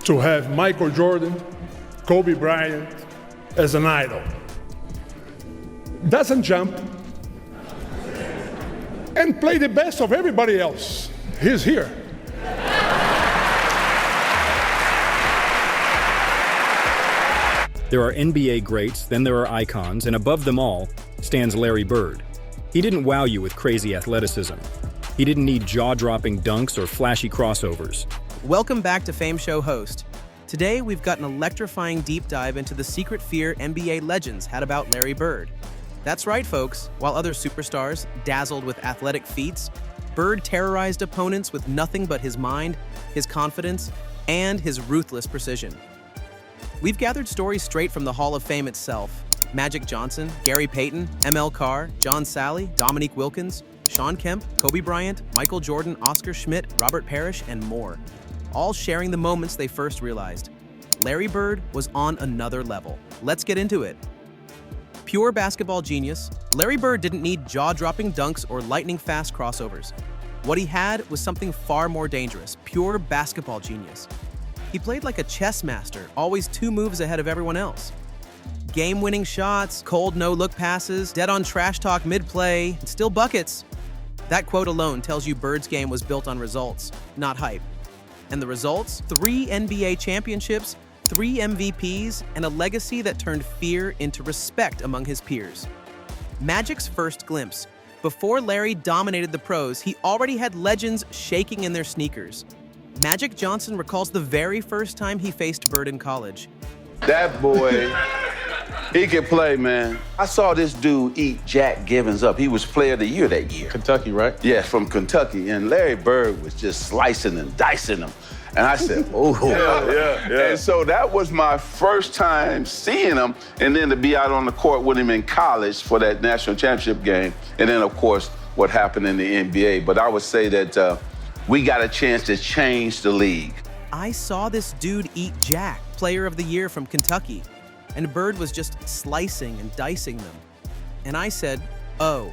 to have Michael Jordan, Kobe Bryant as an idol. Doesn't jump and play the best of everybody else. He's here. There are NBA greats, then there are icons, and above them all stands Larry Bird. He didn't wow you with crazy athleticism. He didn't need jaw-dropping dunks or flashy crossovers. Welcome back to Fameshow host. Today we've got an electrifying deep dive into the secret fear NBA legends had about Larry Bird. That's right, folks. While other superstars dazzled with athletic feats, Bird terrorized opponents with nothing but his mind, his confidence, and his ruthless precision. We've gathered stories straight from the Hall of Fame itself. Magic Johnson, Gary Payton, ML Carr, John Salley, Dominique Wilkins, Shawn Kemp, Kobe Bryant, Michael Jordan, Oscar Schmidt, Robert Parrish, and more. All sharing the moments they first realized. Larry Bird was on another level. Let's get into it. Pure basketball genius, Larry Bird didn't need jaw-dropping dunks or lightning-fast crossovers. What he had was something far more dangerous, pure basketball genius. He played like a chess master, always 2 moves ahead of everyone else. Game-winning shots, cold no-look passes, dead-on trash talk mid-play, and still buckets. That quote alone tells you Bird's game was built on results, not hype. And the results? 3 NBA championships, 3 MVPs, and a legacy that turned fear into respect among his peers. Magic's first glimpse. Before Larry dominated the pros, he already had legends shaking in their sneakers. Magic Johnson recalls the very first time he faced Bird in college. That boy, he can play, man. I saw this dude eat Jack Givens up. He was player of the year that year. Kentucky, right? Yeah, from Kentucky. And Larry Bird was just slicing and dicing him. And I said, oh. Yeah. And so that was my first time seeing him. And then to be out on the court with him in college for that national championship game. And then, of course, what happened in the NBA. But I would say that we got a chance to change the league. I saw this dude eat Jack, player of the year from Kentucky, and Bird was just slicing and dicing them. And I said, oh,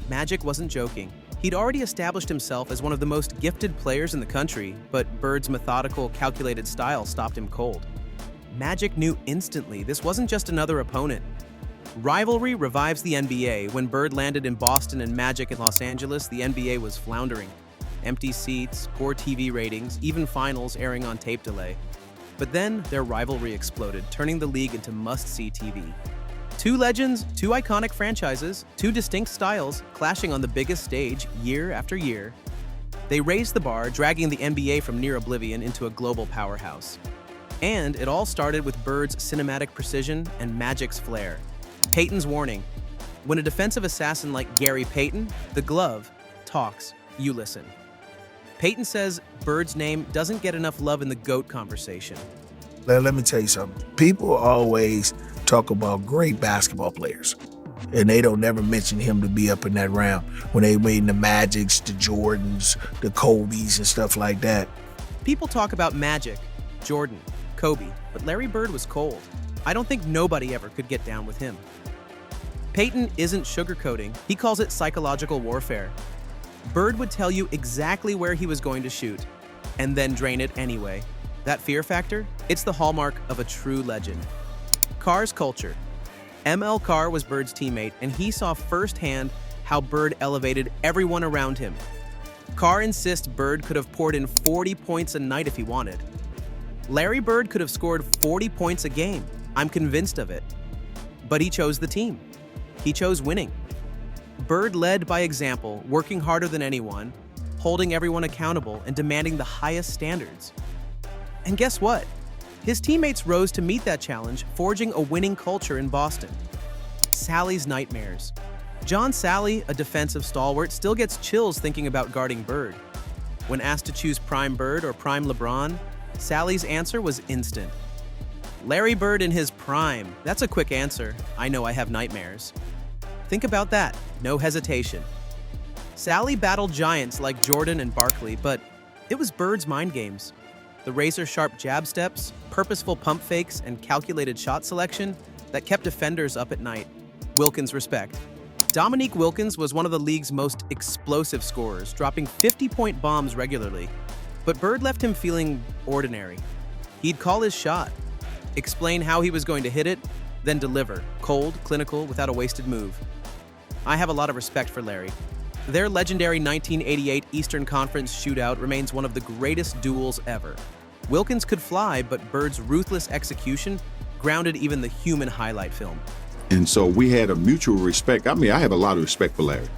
Magic wasn't joking. He'd already established himself as one of the most gifted players in the country, but Bird's methodical, calculated style stopped him cold. Magic knew instantly this wasn't just another opponent. Rivalry revives the NBA. When Bird landed in Boston and Magic in Los Angeles, the NBA was floundering. Empty seats, poor TV ratings, even finals airing on tape delay. But then their rivalry exploded, turning the league into must-see TV. 2 legends, 2 iconic franchises, 2 distinct styles clashing on the biggest stage year after year. They raised the bar, dragging the NBA from near oblivion into a global powerhouse. And it all started with Bird's cinematic precision and Magic's flair. Payton's warning: when a defensive assassin like Gary Payton, the glove, talks, you listen. Payton says Bird's name doesn't get enough love in the GOAT conversation. Let me tell you something. People always talk about great basketball players, and they don't never mention him to be up in that round when they made the Magics, the Jordans, the Kobes, and stuff like that. People talk about Magic, Jordan, Kobe, but Larry Bird was cold. I don't think nobody ever could get down with him. Payton isn't sugarcoating. He calls it psychological warfare. Bird would tell you exactly where he was going to shoot, and then drain it anyway. That fear factor, it's the hallmark of a true legend. Carr's culture. ML Carr was Bird's teammate, and he saw firsthand how Bird elevated everyone around him. Carr insists Bird could have poured in 40 points a night if he wanted. Larry Bird could have scored 40 points a game. I'm convinced of it. But he chose the team. He chose winning. Bird led by example, working harder than anyone, holding everyone accountable, and demanding the highest standards. And guess what? His teammates rose to meet that challenge, forging a winning culture in Boston. Sally's nightmares. John Salley, a defensive stalwart, still gets chills thinking about guarding Bird. When asked to choose prime Bird or prime LeBron, Sally's answer was instant. Larry Bird in his prime. That's a quick answer. I know I have nightmares. Think about that. No hesitation. Salley battled giants like Jordan and Barkley, but it was Bird's mind games. The razor-sharp jab steps, purposeful pump fakes, and calculated shot selection that kept defenders up at night. Wilkins' respect. Dominique Wilkins was one of the league's most explosive scorers, dropping 50-point bombs regularly. But Bird left him feeling ordinary. He'd call his shot, explain how he was going to hit it, then deliver, cold, clinical, without a wasted move. I have a lot of respect for Larry. Their legendary 1988 Eastern Conference shootout remains one of the greatest duels ever. Wilkins could fly, but Bird's ruthless execution grounded even the human highlight film. And so we had a mutual respect. I mean, I have a lot of respect for Larry.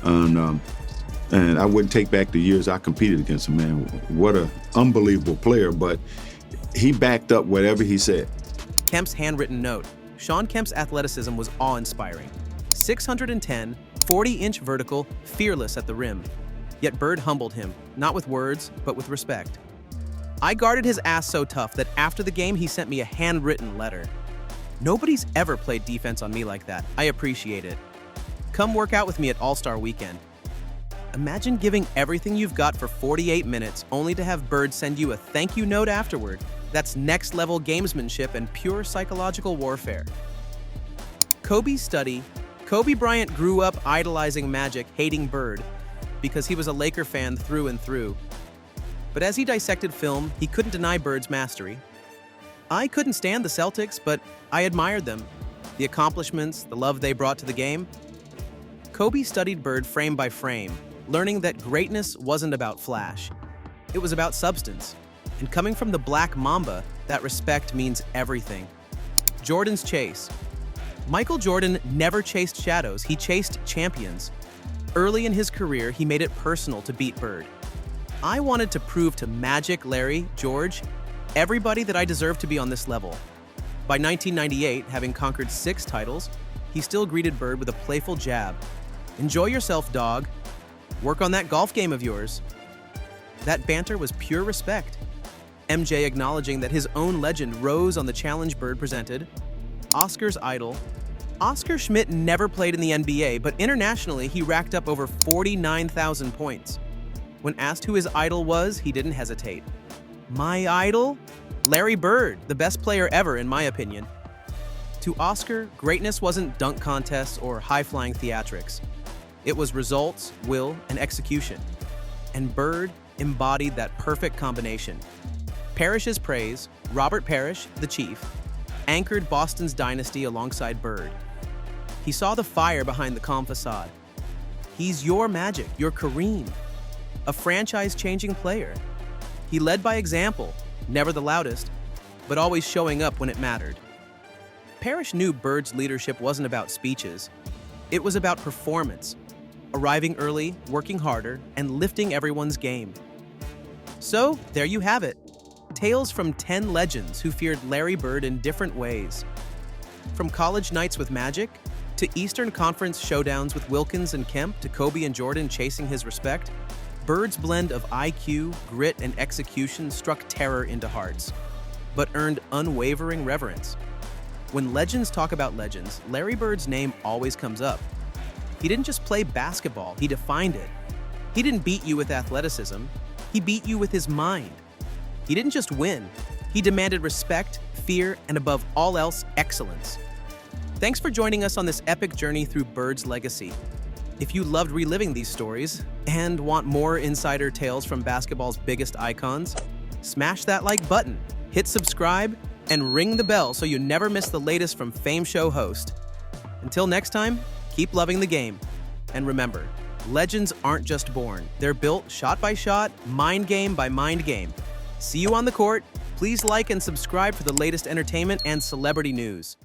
And I wouldn't take back the years I competed against him, man. What an unbelievable player, but he backed up whatever he said. Kemp's handwritten note. Shawn Kemp's athleticism was awe-inspiring. 610, 40-inch vertical, fearless at the rim. Yet Bird humbled him, not with words, but with respect. I guarded his ass so tough that after the game he sent me a handwritten letter. Nobody's ever played defense on me like that. I appreciate it. Come work out with me at All-Star Weekend. Imagine giving everything you've got for 48 minutes only to have Bird send you a thank you note afterward. That's next-level gamesmanship and pure psychological warfare. Kobe's study. Kobe Bryant grew up idolizing Magic, hating Bird, because he was a Laker fan through and through. But as he dissected film, he couldn't deny Bird's mastery. I couldn't stand the Celtics, but I admired them. The accomplishments, the love they brought to the game. Kobe studied Bird frame by frame, learning that greatness wasn't about flash. It was about substance. And coming from the Black Mamba, that respect means everything. Jordan's chase. Michael Jordan never chased shadows, he chased champions. Early in his career, he made it personal to beat Bird. I wanted to prove to Magic, Larry, George, everybody that I deserved to be on this level. By 1998, having conquered 6 titles, he still greeted Bird with a playful jab. Enjoy yourself, dog. Work on that golf game of yours. That banter was pure respect. MJ acknowledging that his own legend rose on the challenge Bird presented. Oscar's idol. Oscar Schmidt never played in the NBA, but internationally he racked up over 49,000 points. When asked who his idol was, he didn't hesitate. My idol? Larry Bird, the best player ever in my opinion. To Oscar, greatness wasn't dunk contests or high-flying theatrics. It was results, will, and execution. And Bird embodied that perfect combination. Parrish's praise, Robert Parrish, the Chief, anchored Boston's dynasty alongside Bird. He saw the fire behind the calm facade. He's your Magic, your Kareem, a franchise-changing player. He led by example, never the loudest, but always showing up when it mattered. Parrish knew Bird's leadership wasn't about speeches. It was about performance, arriving early, working harder, and lifting everyone's game. So, there you have it. Tales from 10 legends who feared Larry Bird in different ways. From college nights with Magic, to Eastern Conference showdowns with Wilkins and Kemp, to Kobe and Jordan chasing his respect, Bird's blend of IQ, grit, and execution struck terror into hearts, but earned unwavering reverence. When legends talk about legends, Larry Bird's name always comes up. He didn't just play basketball, he defined it. He didn't beat you with athleticism, he beat you with his mind. He didn't just win, he demanded respect, fear, and above all else, excellence. Thanks for joining us on this epic journey through Bird's legacy. If you loved reliving these stories and want more insider tales from basketball's biggest icons, smash that like button, hit subscribe, and ring the bell so you never miss the latest from Fameshow host. Until next time, keep loving the game. And remember, legends aren't just born, they're built shot by shot, mind game by mind game. See you on the court. Please like and subscribe for the latest entertainment and celebrity news.